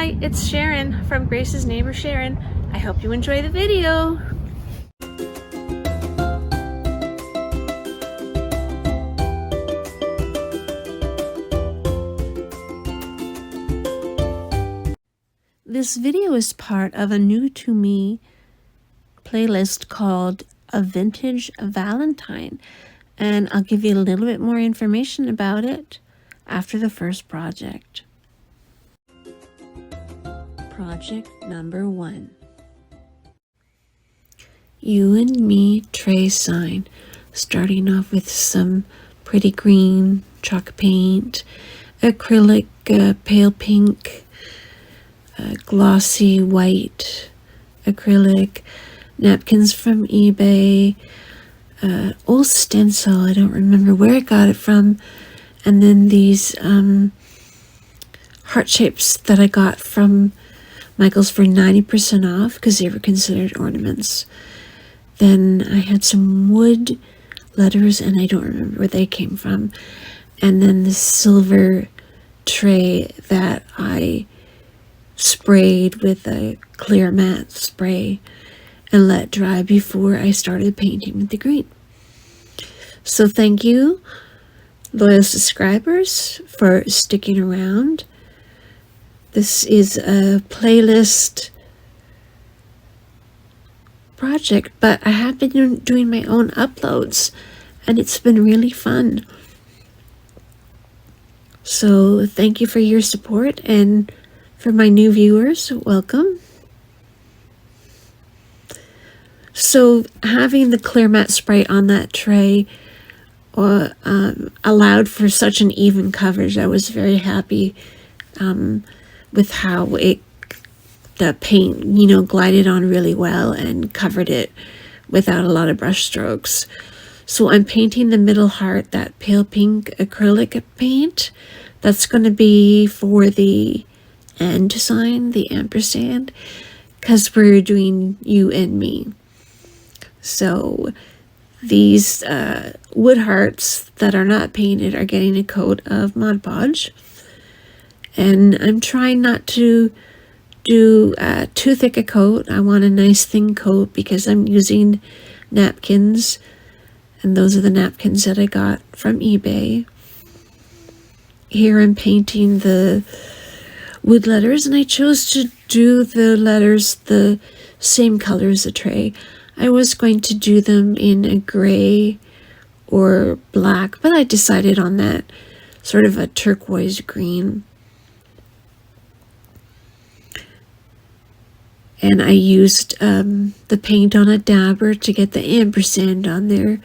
Hi, it's Sharon from Grace's neighbor Sharon. I hope you enjoy the video. This video is part of a new to me playlist called A Vintage Valentine, and I'll give you a little bit more information about it after the first project. Project number 1. You and Me tray sign, starting off with some pretty green chalk paint, acrylic pale pink, glossy white acrylic, napkins from eBay, old stencil, I don't remember where I got it from, and then these heart shapes that I got from Michael's for 90% off because they were considered ornaments. Then I had some wood letters and I don't remember where they came from, and then the silver tray that I sprayed with a clear matte spray and let dry before I started painting with the green. So thank you, loyal subscribers, for sticking around. This is a playlist project, but I have been doing my own uploads and it's been really fun. So thank you for your support, and for my new viewers, welcome. So having the clear matte spray on that tray allowed for such an even coverage. I was very happy with how the paint, glided on really well and covered it without a lot of brush strokes. So I'm painting the middle heart, that pale pink acrylic paint. That's going to be for the and sign, the ampersand, because we're doing you and me. So these wood hearts that are not painted are getting a coat of Mod Podge, and I'm trying not to do too thick a coat. I want a nice thin coat because I'm using napkins, and those are the napkins that I got from eBay. Here I'm painting the wood letters, and I chose to do the letters the same color as the tray. I was going to do them in a gray or black, but I decided on that sort of a turquoise green. And I used the paint on a dabber to get the ampersand on there,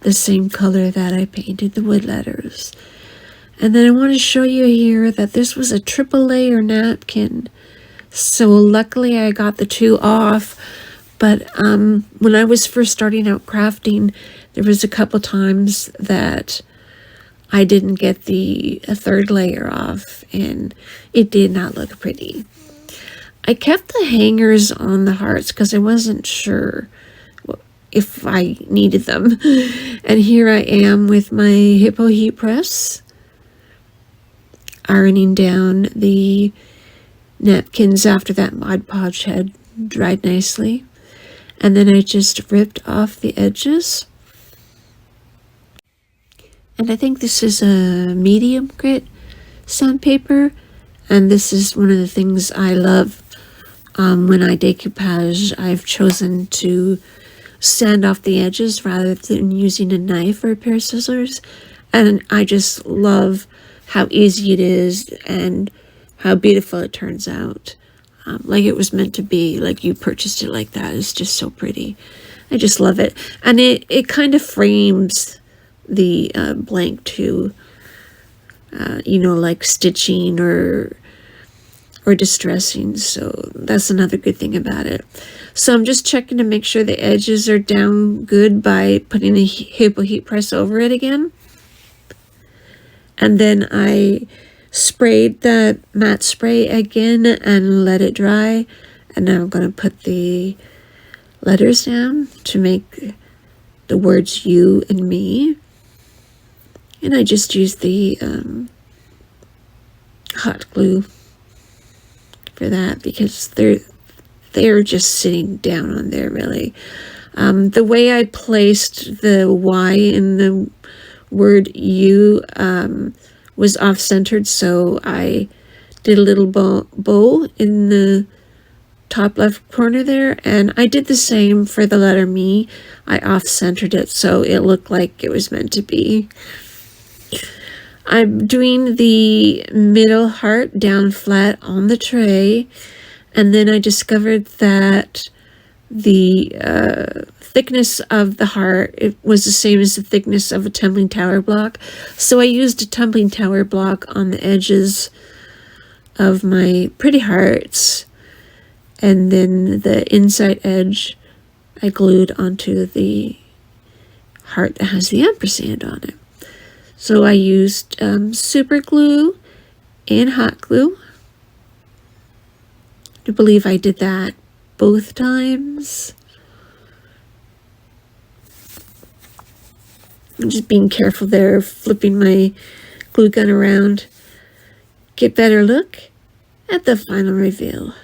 the same color that I painted the wood letters. And then I want to show you here that this was a triple layer napkin. So luckily I got the two off. But when I was first starting out crafting, there was a couple times that I didn't get a third layer off, and it did not look pretty. I kept the hangers on the hearts because I wasn't sure if I needed them. And here I am with my Hippo heat press, ironing down the napkins after that Mod Podge had dried nicely. And then I just ripped off the edges. And I think this is a medium grit sandpaper. And this is one of the things I love when I decoupage. I've chosen to sand off the edges rather than using a knife or a pair of scissors. And I just love how easy it is and how beautiful it turns out. Like it was meant to be, like you purchased it like that. It's just so pretty. I just love it. And it kind of frames the blank too, like stitching or distressing. So that's another good thing about it. So I'm just checking to make sure the edges are down good by putting a Hippo heat press over it again. And then I sprayed that matte spray again and let it dry. And now I'm going to put the letters down to make the words you and me. And I just used the hot glue for that because they're just sitting down on there really. The way I placed the Y in the word you was off-centered, so I did a little bow in the top left corner there, and I did the same for the letter me. I off-centered it so it looked like it was meant to be. I'm doing the middle heart down flat on the tray, and then I discovered that the thickness of the heart, it was the same as the thickness of a tumbling tower block, so I used a tumbling tower block on the edges of my pretty hearts, and then the inside edge I glued onto the heart that has the ampersand on it. So I used super glue and hot glue. I believe I did that both times. I'm just being careful there, flipping my glue gun around. Get better look at the final reveal.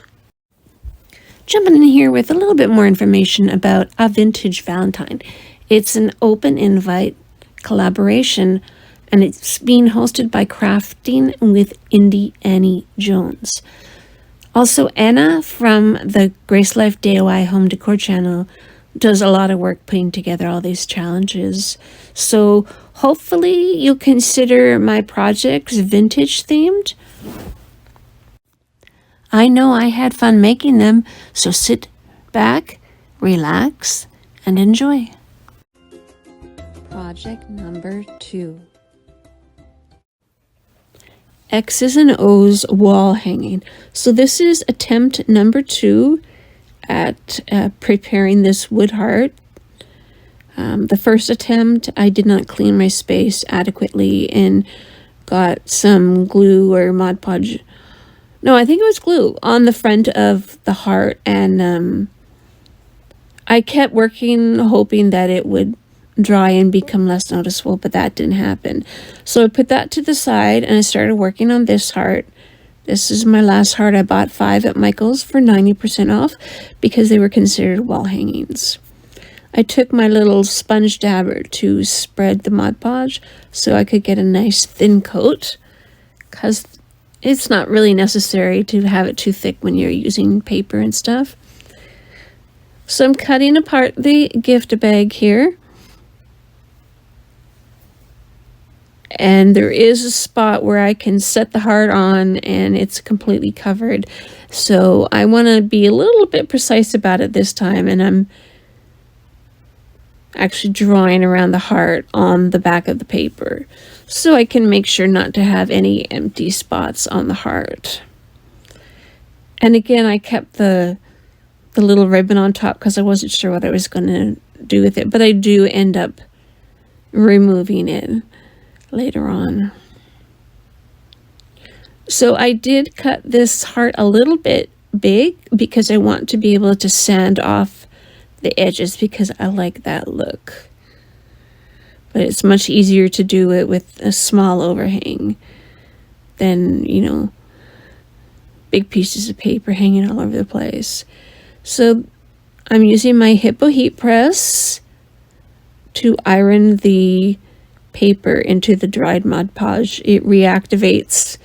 Jumping in here with a little bit more information about A Vintage Valentine. It's an open invite collaboration, and it's being hosted by Crafting with Indie Annie Jones. Also, Anna from the Grace Life DIY Home Decor channel does a lot of work putting together all these challenges. So hopefully you'll consider my projects vintage themed. I know I had fun making them, so sit back, relax, and enjoy. Project number 2. X's and O's wall hanging. So this is attempt number 2 at preparing this wood heart. The first attempt, I did not clean my space adequately and got some glue or Mod Podge. No, I think it was glue on the front of the heart, and I kept working, hoping that it would dry and become less noticeable, but that didn't happen. So I put that to the side, and I started working on this heart. This is my last heart. I bought 5 at Michael's for 90% off because they were considered wall hangings. I took my little sponge dabber to spread the Mod Podge so I could get a nice thin coat, because it's not really necessary to have it too thick when you're using paper and stuff. So I'm cutting apart the gift bag here. And there is a spot where I can set the heart on and it's completely covered. So I want to be a little bit precise about it this time, and I'm actually drawing around the heart on the back of the paper so I can make sure not to have any empty spots on the heart. And again, I kept the little ribbon on top because I wasn't sure what I was going to do with it, but I do end up removing it later on. So I did cut this heart a little bit big because I want to be able to sand off the edges because I like that look. But it's much easier to do it with a small overhang than, you know, big pieces of paper hanging all over the place. So I'm using my Hippo heat press to iron the paper into the dried Mod Podge. It reactivates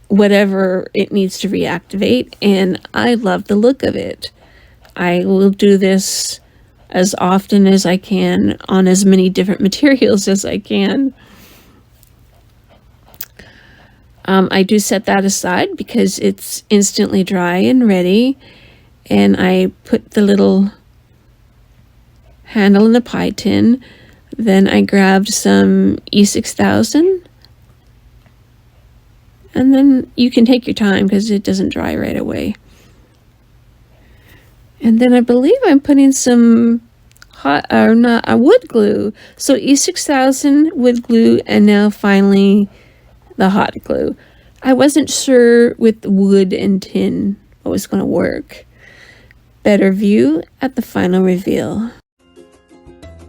whatever it needs to reactivate, and I love the look of it. I will do this as often as I can on as many different materials as I can. I do set that aside because it's instantly dry and ready, and I put the little handle in the pie tin. Then I grabbed some E6000, and then you can take your time because it doesn't dry right away. And then I believe I'm putting some wood glue. So E6000 wood glue, and now finally the hot glue. I wasn't sure with wood and tin what was going to work. Better view at the final reveal.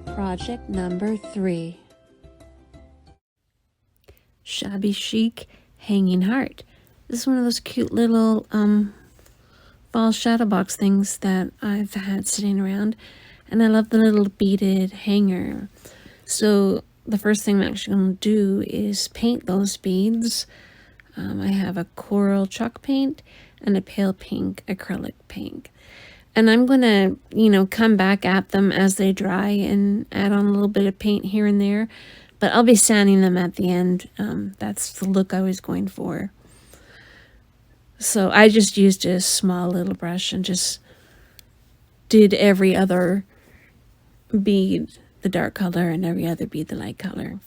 Project number 3. Shabby chic hanging heart. This is one of those cute little ball shadow box things that I've had sitting around. And I love the little beaded hanger. So the first thing I'm actually going to do is paint those beads. I have a coral chalk paint and a pale pink acrylic paint. And I'm going to, you know, come back at them as they dry and add on a little bit of paint here and there. But I'll be sanding them at the end. That's the look I was going for. So I just used a small little brush and just did every other bead the dark color and every other bead the light color.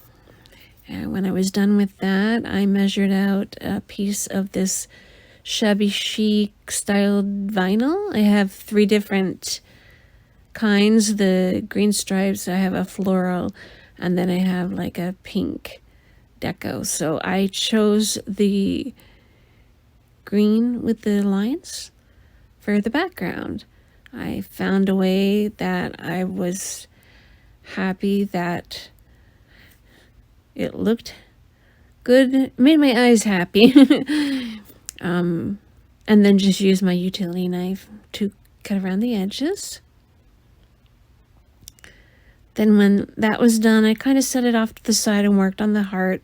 And when I was done with that, I measured out a piece of this shabby chic styled vinyl. I have 3 different kinds. The green stripes, I have a floral, and then I have like a pink deco. So I chose the green with the lines for the background. I found a way that I was happy that it looked good. It made my eyes happy. And then just use my utility knife to cut around the edges. Then when that was done, I kind of set it off to the side and worked on the heart.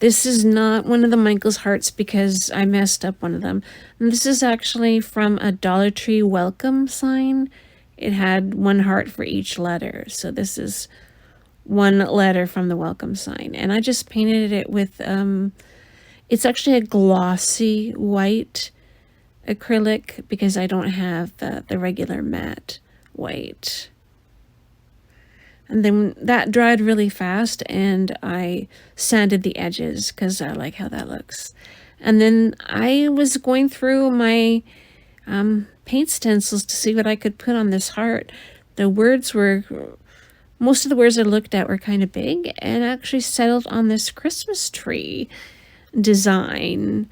This is not one of the Michael's hearts because I messed up one of them. And this is actually from a Dollar Tree welcome sign. It had 1 heart for each letter. So this is 1 letter from the welcome sign. And I just painted it with, it's actually a glossy white acrylic because I don't have the regular matte white. And then that dried really fast and I sanded the edges because I like how that looks. And then I was going through my paint stencils to see what I could put on this heart. The words were, most of the words I looked at were kind of big, and actually settled on this Christmas tree design.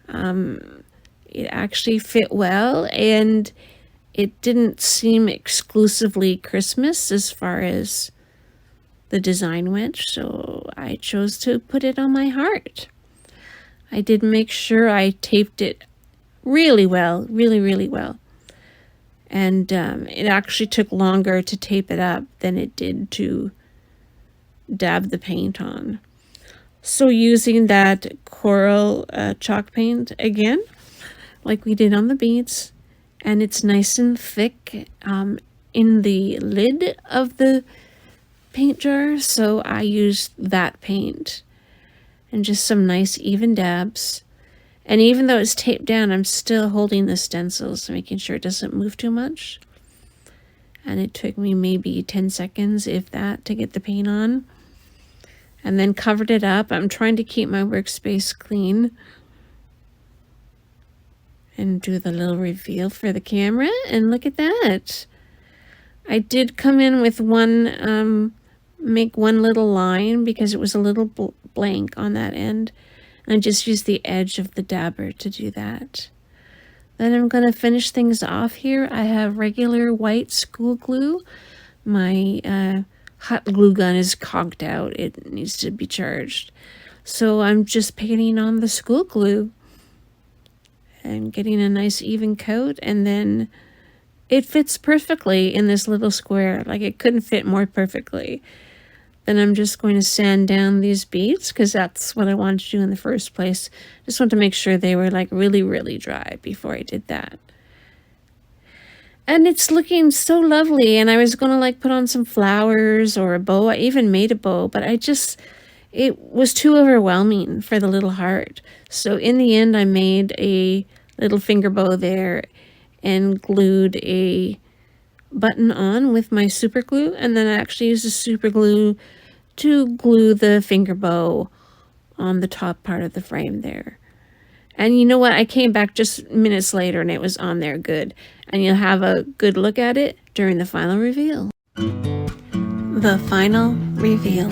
It actually fit well, and it didn't seem exclusively Christmas as far as the design went, so I chose to put it on my heart. I did make sure I taped it really well, really well. And it actually took longer to tape it up than it did to dab the paint on. So using that coral chalk paint again, like we did on the beads, and it's nice and thick in the lid of the paint jar, so I used that paint and just some nice even dabs. And even though it's taped down, I'm still holding the stencils, making sure it doesn't move too much. And it took me maybe 10 seconds, if that, to get the paint on. And then covered it up. I'm trying to keep my workspace clean. And do the little reveal for the camera. And look at that. I did come in with make one little line because it was a little blank on that end. And I just used the edge of the dabber to do that. Then I'm going to finish things off here. I have regular white school glue. My hot glue gun is conked out. It needs to be charged. So I'm just painting on the school glue and getting a nice even coat. And then it fits perfectly in this little square. Like, it couldn't fit more perfectly. Then I'm just going to sand down these beads because that's what I wanted to do in the first place. Just want to make sure they were like really dry before I did that. And it's looking so lovely, and I was going to like put on some flowers or a bow. I even made a bow, but it was too overwhelming for the little heart. So in the end, I made a little finger bow there and glued a button on with my super glue, and then I actually used the super glue to glue the finger bow on the top part of the frame there. And you know what? I came back just minutes later and it was on there good. And you'll have a good look at it during the final reveal. The final reveal.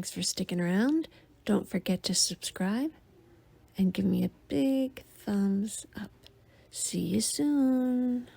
Thanks for sticking around. Don't forget to subscribe and give me a big thumbs up. See you soon.